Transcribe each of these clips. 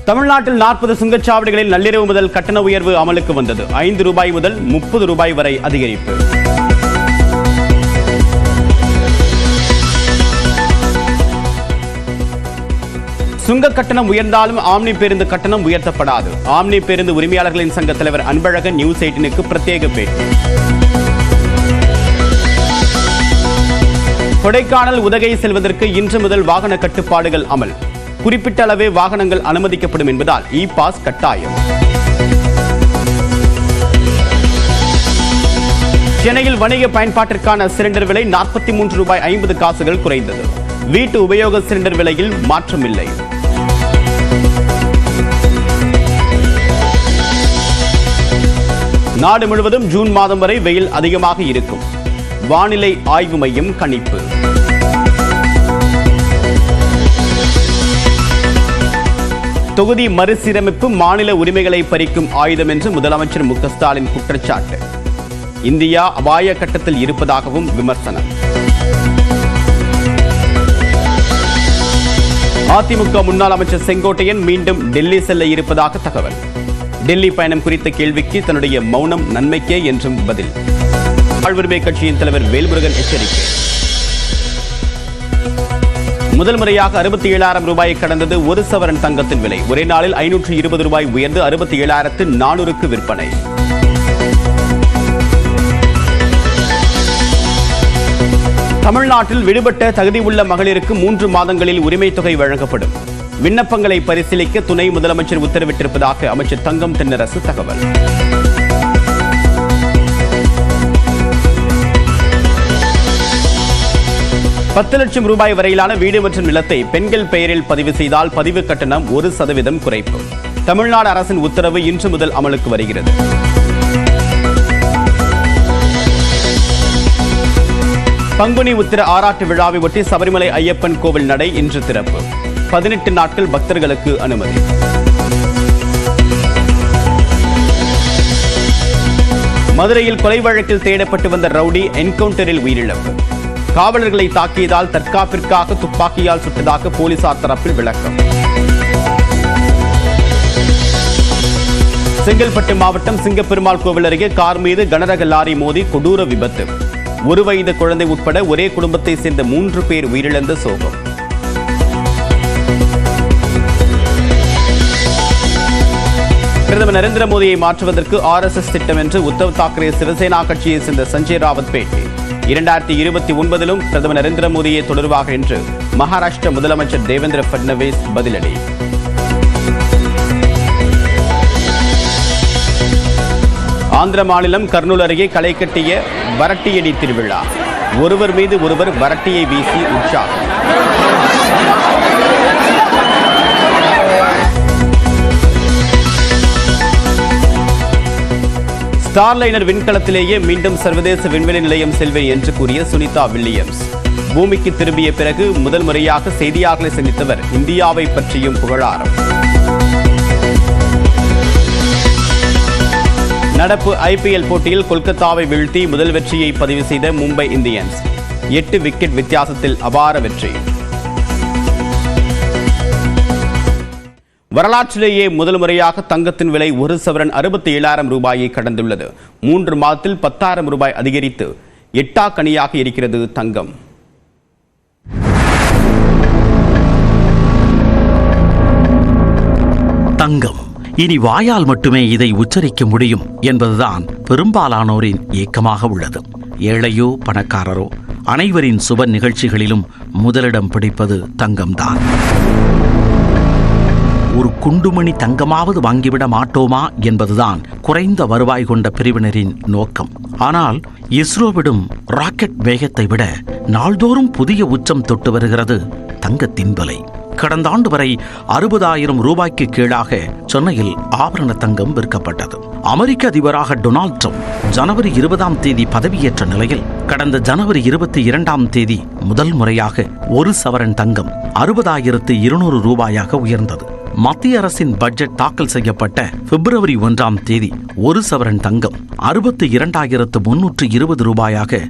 தமிழ்நாட்டில் 40 சுங்கச்சாவடிகளில் நள்ளிரவு முதல் கட்டண உயர்வு அமலுக்கு வந்தது. 5 ரூபாய் முதல் 30 ரூபாய் வரை அதிகரிப்பு. சுங்க கட்டணம் உயர்ந்தாலும் ஆம்னி பேருந்து கட்டணம் உயர்த்தப்படாது. ஆம்னி பேருந்து உரிமையாளர்களின் சங்க தலைவர் அன்பழகன் நியூஸ் 18க்கு பிரத்யேக பேட்டி. கொடைக்கானல் உதகை செல்வதற்கு இன்று முதல் வாகன கட்டுப்பாடுகள் அமல். குறிப்பிட்ட அளவே வாகனங்கள் அனுமதிக்கப்படும் என்பதால் இ பாஸ் கட்டாயம். சென்னையில் வணிக பயன்பாட்டிற்கான சிலிண்டர் விலை 43 ரூபாய் 50 காசுகள் குறைந்தது. வீட்டு உபயோக சிலிண்டர் விலையில் மாற்றமில்லை. நாடு முழுவதும் ஜூன் மாதம் வரை வெயில் அதிகமாக இருக்கும். வானிலை ஆய்வு மையம் கணிப்பு. தொகுதி மறுசீரமைப்பு மாநில உரிமைகளை பறிக்கும் ஆயுதம் என்று முதலமைச்சர் மு க ஸ்டாலின் குற்றச்சாட்டு. இந்தியா அபாய கட்டத்தில் இருப்பதாகவும் விமர்சனம். அதிமுக முன்னாள் அமைச்சர் செங்கோட்டையன் மீண்டும் டெல்லி செல்ல இருப்பதாக தகவல். டெல்லி பயணம் குறித்த கேள்விக்கு தன்னுடைய மௌனம் நன்மைக்கே என்றும் பதில். வாழ்வுரிமை கட்சியின் தலைவர் வேல்முருகன் எச்சரிக்கை. முதல் முறையாக 67,000 ரூபாயை கடந்தது ஒரு சவரன் தங்கத்தின் விலை. ஒரே நாளில் 520 ரூபாய் உயர்ந்து 67,400க்கு விற்பனை. தமிழ்நாட்டில் விடுபட்ட தகுதி உள்ள மகளிருக்கு 3 மாதங்களில் உரிமை தொகை வழங்கப்படும். விண்ணப்பங்களை பரிசீலிக்க துணை முதலமைச்சர் உத்தரவிட்டிருப்பதாக அமைச்சர் தங்கம் தென்னரசு தகவல். ₹10 லட்சம் வரையிலான வீடு மற்றும் நிலத்தை பெண்கள் பெயரில் பதிவு செய்தால் பதிவு கட்டணம் 1% குறைப்பு. தமிழ்நாடு அரசின் உத்தரவு இன்று முதல் அமலுக்கு வருகிறது. பங்குனி உத்திர ஆராட்டு விழாவை ஒட்டி சபரிமலை ஐயப்பன் கோவில் நடை இன்று திறப்பு. 18 நாட்கள் பக்தர்களுக்கு அனுமதி. மதுரையில் கொலை வழக்கில் தேடப்பட்டு வந்த ரவுடி என்கவுண்டரில் உயிரிழப்பு. காவலர்களை தாக்கியதால் தற்காப்பிற்காக துப்பாக்கியால் சுட்டதாக போலீசார் தரப்பில் விளக்கம். செங்கல்பட்டு மாவட்டம் சிங்கப்பெருமாள் கோவில் அருகே கார் மீது கனரக லாரி மோதி கொடூர விபத்து. 1 வயது குழந்தை உட்பட ஒரே குடும்பத்தை சேர்ந்த 3 பேர் உயிரிழந்த சோகம். பிரதமர் நரேந்திர மோடியை மாற்றுவதற்கு RSS திட்டம் என்று உத்தவ் தாக்கரே சிவசேனா கட்சியை சேர்ந்த சஞ்சய் ராவத் பேட்டி. 2029 பிரதமர் நரேந்திர மோடியே தொடர்வாக என்று மகாராஷ்டிர முதலமைச்சர் தேவேந்திர பட்னவிஸ் பதிலடி. ஆந்திர மாநிலம் கர்னூல் அருகே களை கட்டிய வரட்டியடி திருவிழா. ஒருவர் மீது ஒருவர் வரட்டியை வீசி உற்சாகம். ஸ்டார்லைனர் விண்கலத்திலேயே மீண்டும் சர்வதேச விண்வெளி நிலையம் செல்வேன் என்று கூறிய சுனிதா வில்லியம்ஸ். பூமிக்கு திரும்பிய பிறகு முதல் முறையாக செய்தியாளர்களை சந்தித்தவர் இந்தியாவை பற்றியும் புகழாரம். நடப்பு IPL போட்டியில் கொல்கத்தாவை வீழ்த்தி முதல் வெற்றியை பதிவு செய்த மும்பை இந்தியன்ஸ் 8 விக்கெட் வித்தியாசத்தில் அபார வெற்றி. வரலாற்றிலேயே முதல் முறையாக தங்கத்தின் விலை ஒரு சவரன் 67,000 ரூபாயை கடந்துள்ளது. 3 மாதத்தில் 10,000 ரூபாய் அதிகரித்து 8ஆக்கணியாக இருக்கிறது தங்கம். தங்கம் இனி வாயால் மட்டுமே இதை உச்சரிக்க முடியும் என்பதுதான் பெரும்பாலானோரின் ஏக்கமாக உள்ளது. ஏழையோ பணக்காரரோ அனைவரின் சுப நிகழ்ச்சிகளிலும் முதலிடம் பிடிப்பது தங்கம்தான். ஒரு குண்டுமணி தங்கமாவது வாங்கிவிட மாட்டோமா என்பதுதான் குறைந்த வருவாய் கொண்ட பிரிவினரின் நோக்கம். ஆனால் இஸ்ரோவிடும் ராக்கெட் வேகத்தை விட நாள்தோறும் புதிய உச்சம் தொட்டு வருகிறது தங்கத்தின் விலை. கடந்த ஆண்டு வரை 60,000 ரூபாய்க்கு கீழாக சென்னையில் ஆபரண தங்கம் விற்கப்பட்டது. அமெரிக்க அதிபராக டொனால்ட் ட்ரம்ப் ஜனவரி 20 பதவியேற்ற நிலையில் கடந்த ஜனவரி 22 முதல் முறையாக ஒரு சவரன் தங்கம் 60,200 ரூபாயாக உயர்ந்தது. மத்திய அரசின் பட்ஜெட் தாக்கல் செய்யப்பட்ட பிப்ரவரி 1 ஒரு சவரன் தங்கம் 62,320 ரூபாயாக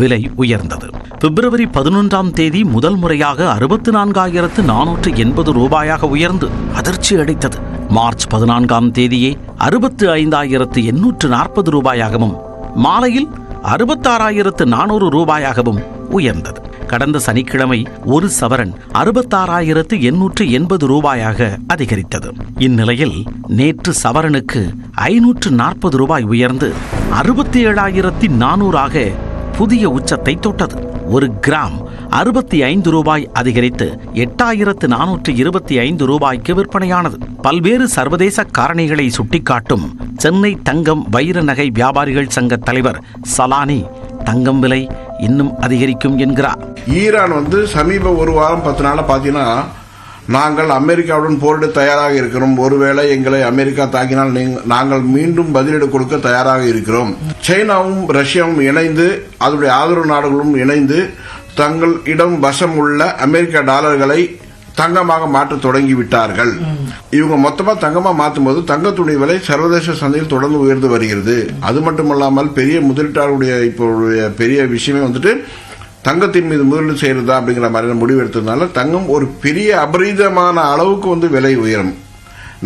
விலை உயர்ந்தது. பிப்ரவரி 11ஆம் தேதி முதல் முறையாக 64,480 ரூபாயாக உயர்ந்து அதிர்ச்சி அளித்தது. மார்ச் 14ஆம் தேதியே 65,840 ரூபாயாகவும் மாலையில் 66,400 ரூபாயாகவும் உயர்ந்தது. கடந்த சனிக்கிழமை ஒரு சவரன் 66,880 ரூபாயாக அதிகரித்தது. இந்நிலையில் நேற்று சவரனுக்கு 540 ரூபாய் உயர்ந்து 67,400 புதிய உச்சத்தை தொட்டது. ஒரு கிராம் 65 ரூபாய் அதிகரித்து 8,425 ரூபாய்க்கு விற்பனையானது. பல்வேறு சர்வதேச காரணிகளை சுட்டிக்காட்டும் சென்னை தங்கம் வைர நகை வியாபாரிகள் சங்க தலைவர் சலானி தங்கம் விலை இன்னும் அதிகரிக்கும் என்கிறார். ஈரான் சமீப ஒரு வாரம் 10 நாள பாத்தீங்கன்னா, நாங்கள் அமெரிக்காவுடன் போரிட தயாராக இருக்கிறோம், ஒருவேளை எங்களை அமெரிக்கா தாக்கினால் நாங்கள் மீண்டும் பதிலீடு கொடுக்க தயாராக இருக்கிறோம். சைனாவும் ரஷ்யாவும் இணைந்து, அதனுடைய ஆதரவு நாடுகளும் இணைந்து தங்கள் இடம் வசம் உள்ள அமெரிக்க டாலர்களை தங்கமாக மாற்ற தொடங்கிவிட்டார்கள். இவங்க மொத்தமா தங்கமா மாற்றும் போது தங்கத்துடைய விலை சர்வதேச சந்தையில் தொடர்ந்து உயர்ந்து வருகிறது. அது மட்டுமல்லாமல் பெரிய முதலீட்டாளருடைய இப்போ பெரிய விஷயமே தங்கத்தின் மீது முதலீடு செய்யறதா அப்படிங்கிற மாதிரி முடிவு எடுத்ததுனால தங்கம் ஒரு பெரிய அபரீதமான அளவுக்கு விலை உயரும்.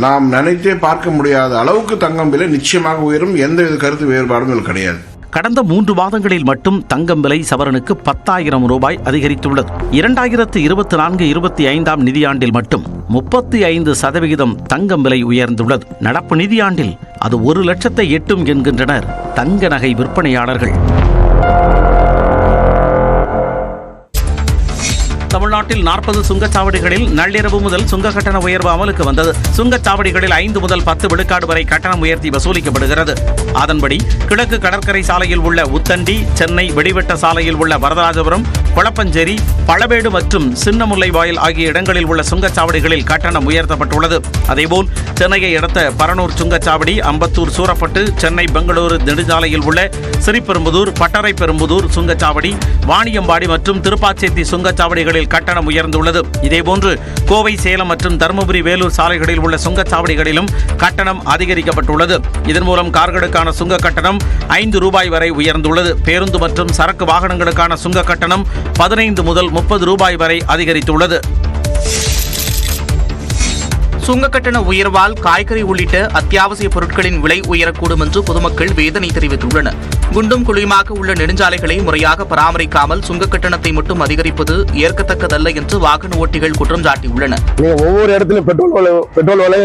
நாம் நினைத்தே பார்க்க முடியாத அளவுக்கு தங்கம் விலை நிச்சயமாக உயரும். எந்தவித கருத்து வேறுபாடும் கிடையாது. கடந்த 3 மாதங்களில் மட்டும் தங்கம் விலை சவரனுக்கு 10,000 ரூபாய் அதிகரித்துள்ளது. 2024-25 நிதியாண்டில் மட்டும் 35% தங்கம் விலை உயர்ந்துள்ளது. நடப்பு நிதியாண்டில் அது 1 லட்சத்தை எட்டும் என்கின்றனர் தங்க நகை விற்பனையாளர்கள். தமிழ்நாட்டில் 40 சுங்கச்சாவடிகளில் நள்ளிரவு முதல் சுங்க கட்டண உயர்வு அமலுக்கு வந்தது. சுங்கச்சாவடிகளில் 5 முதல் 10 விழுக்காடு வரை கட்டணம் உயர்த்தி வசூலிக்கப்படுகிறது. அதன்படி கிழக்கு கடற்கரை சாலையில் உள்ள உத்தண்டி, சென்னை வெடிவெட்ட சாலையில் உள்ள வரதராஜபுரம், கொளப்பஞ்சேரி, பழவேடு மற்றும் சின்னமுல்லை வாயில் ஆகிய இடங்களில் உள்ள சுங்கச்சாவடிகளில் கட்டணம் உயர்த்தப்பட்டுள்ளது. அதேபோல் சென்னையை அடுத்த பரனூர் சுங்கச்சாவடி, அம்பத்தூர், சூரப்பட்டு, சென்னை பெங்களூரு நெடுஞ்சாலையில் உள்ள சிறிபெரும்புதூர், பட்டறை பெரும்புதூர் சுங்கச்சாவடி, வாணியம்பாடி மற்றும் திருப்பாச்சேத்தி சுங்கச்சாவடிகளில் கட்டணம் உயர்ந்துள்ளது. இதேபோன்று கோவை, சேலம் மற்றும் தருமபுரி, வேலூர் சாலைகளில் உள்ள சுங்கச்சாவடிகளிலும் கட்டணம் அதிகரிக்கப்பட்டுள்ளது. இதன் மூலம் கார்களுக்கான சுங்க கட்டணம் 5 ரூபாய் வரை உயர்ந்துள்ளது. பேருந்து மற்றும் சரக்கு வாகனங்களுக்கான சுங்க கட்டணம் 15 முதல் 30 ரூபாய் வரை அதிகரித்துள்ளது. சுங்க கட்டண உயர்வால் காய்கறி உள்ளிட்ட அத்தியாவசிய பொருட்களின் விலை உயரக்கூடும் என்று பொதுமக்கள் வேதனை தெரிவித்துள்ளனர். குண்டும் குழியுமாக உள்ள நெடுஞ்சாலைகளை முறையாக பராமரிக்காமல் சுங்க கட்டணத்தை மட்டும் அதிகரிப்பது ஏற்கத்தக்கதல்ல என்று வாகன ஓட்டிகள் குற்றம் சாட்டியுள்ளனர். ஒவ்வொரு இடத்துலயும் பெட்ரோல் விலை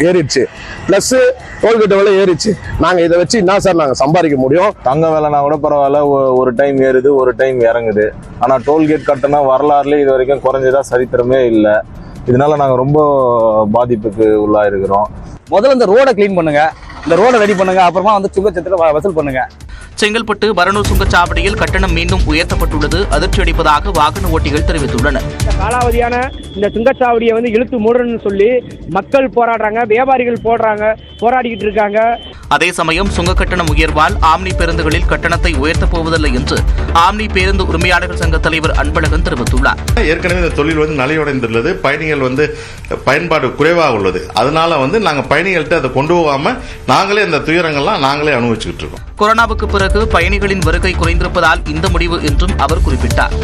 ஏறிடுச்சு, பிளஸ் டோல்கேட் விலை ஏறிடுச்சு. நாங்க இதை வச்சு என்ன சார் நாங்க சம்பாதிக்க முடியும்? தங்க விலைனா கூட பரவாயில்ல, ஒரு டைம் ஏறுது, ஒரு டைம் இறங்குது. ஆனா டோல்கேட் கட்டணம் வரலாறுல இது வரைக்கும் குறைஞ்சதா சரித்திரமே இல்லை. இதனால நாங்க ரொம்ப பாதிப்புக்கு உள்ளாயிருக்கிறோம். முதல்ல இந்த ரோட கிளீன் பண்ணுங்க, இந்த ரோட ரெடி பண்ணுங்க, அப்புறமா சுங்கச்சத்துல வசூல் பண்ணுங்க. செங்கல்பட்டு பரனூர் சுங்கச்சாவடியில் கட்டணம் மீண்டும் உயர்த்தப்பட்டுள்ளது அதிர்ச்சி அளிப்பதாக வாகன ஓட்டிகள் தெரிவித்துள்ளனர். காலாவதியான இந்த சுங்கச்சாவடியை இழுத்து மூடணும்னு சொல்லி மக்கள் போராடுறாங்க, வியாபாரிகள் போராடிக்கிட்டு இருக்காங்க. அதே சமயம் சுங்க கட்டணம் உயர்வால் ஆம்னி பேருந்துகளில் கட்டணத்தை உயர்த்தப் போவதில்லை என்று ஆம்னி பேருந்து உரிமையாளர்கள் சங்க தலைவர் அன்பழகன் தெரிவித்துள்ளார். ஏற்கனவே இந்த தொழில் நலிவடைந்துள்ளது, பயணிகள் பயன்பாடு குறைவாக உள்ளது. அதனால நாங்கள் பயணிகள்கிட்ட அதை கொண்டு போகாம நாங்களே இந்த துயரங்கள்லாம் நாங்களே அனுபவிச்சுக்கிட்டு இருக்கோம். கொரோனாவுக்கு பிறகு பயணிகளின் வருகை குறைந்திருப்பதால் இந்த முடிவு என்றும் அவர் குறிப்பிட்டார்.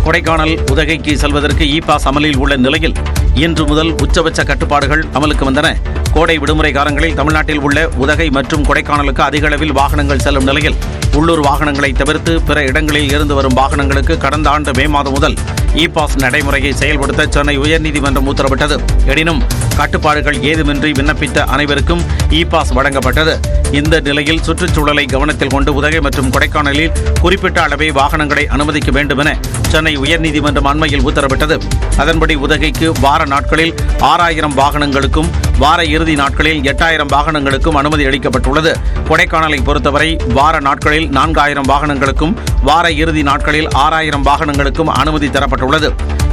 கொடைக்கானல், உதகைக்கு செல்வதற்கு இ-பாஸ் அமலில் உள்ள நிலையில் இன்று முதல் உச்சபட்ச கட்டுப்பாடுகள் அமலுக்கு வந்தன. கோடை விடுமுறை காலங்களில் தமிழ்நாட்டில் உள்ள உதகை மற்றும் கொடைக்கானலுக்கு அதிக அளவில் வாகனங்கள் செல்லும் நிலையில் உள்ளூர் வாகனங்களை தவிர்த்து பிற இடங்களில் இருந்து வரும் வாகனங்களுக்கு கடந்த ஆண்டு மே மாதம் முதல் இ-பாஸ் நடைமுறையை செயல்படுத்த சென்னை உயர்நீதிமன்றம் உத்தரவிட்டது. எனினும் கட்டுப்பாடுகள் ஏதுமின்றி விண்ணப்பித்த அனைவருக்கும் இ-பாஸ் வழங்கப்பட்டது. இந்த நிலையில் சுற்றுச்சூழலை கவனத்தில் கொண்டு உதகை மற்றும் கொடைக்கானலில் குறிப்பிட்ட அளவே வாகனங்களை அனுமதிக்க வேண்டும் என சென்னை உயர்நீதிமன்றம் அண்மையில் உத்தரவிட்டது. அதன்படி உதகைக்கு வார நாட்களில் 6,000 வாகனங்களுக்கும் வார இறுதி நாட்களில் 8,000 வாகனங்களுக்கும் அனுமதி அளிக்கப்பட்டுள்ளது. கொடைக்கானலை பொறுத்தவரை வார நாட்களில் 4,000 வாகனங்களுக்கும் வார இறுதி நாட்களில் 6,000 வாகனங்களுக்கும் அனுமதி தரப்பட்டுள்ளது.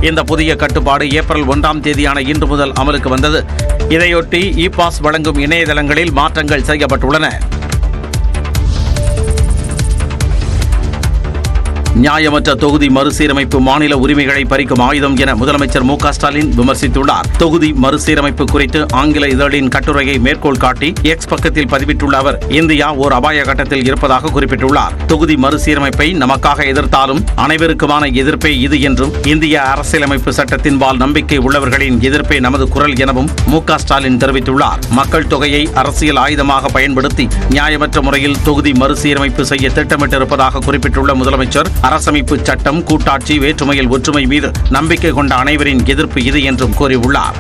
இந்த புதிய கட்டுப்பாடு ஏப்ரல் 1ஆம் தேதியான இன்று முதல் அமலுக்கு வந்தது. இதையொட்டி இ-பாஸ் வழங்கும் இணையதளங்களில் மாற்றங்கள் செய்யப்பட்டுள்ளன. நியாயமற்ற தொகுதி மறுசீரமைப்பு மாநில உரிமைகளை பறிக்கும் ஆயுதம் என முதலமைச்சர் மு.க. ஸ்டாலின் விமர்சித்துள்ளார். தொகுதி மறுசீரமைப்பு குறித்து ஆங்கில இதழின் கட்டுரையை மேற்கோள் காட்டி எக்ஸ் பக்கத்தில் பதிவிட்டுள்ள அவர் இந்தியா ஓர் அபாய கட்டத்தில் இருப்பதாக குறிப்பிட்டுள்ளார். தொகுதி மறுசீரமைப்பை நமக்காக எதிர்த்தாலும் அனைவருக்குமான எதிர்ப்பே இது என்றும் இந்திய அரசியலமைப்பு சட்டத்தின்பால் நம்பிக்கை உள்ளவர்களின் எதிர்ப்பே நமது குரல் எனவும் மு.க. ஸ்டாலின் தெரிவித்துள்ளார். மக்கள் தொகையை அரசியல் ஆயுதமாக பயன்படுத்தி நியாயமற்ற முறையில் தொகுதி மறுசீரமைப்பு செய்ய திட்டமிட்டிருப்பதாக குறிப்பிட்டுள்ள முதலமைச்சர் அரசமைப்பு சட்டம், கூட்டாட்சி, வேற்றுமையில் ஒற்றுமை மீது நம்பிக்கை கொண்ட அனைவரின் எதிர்ப்பு இது என்றும் கூறியுள்ளார்.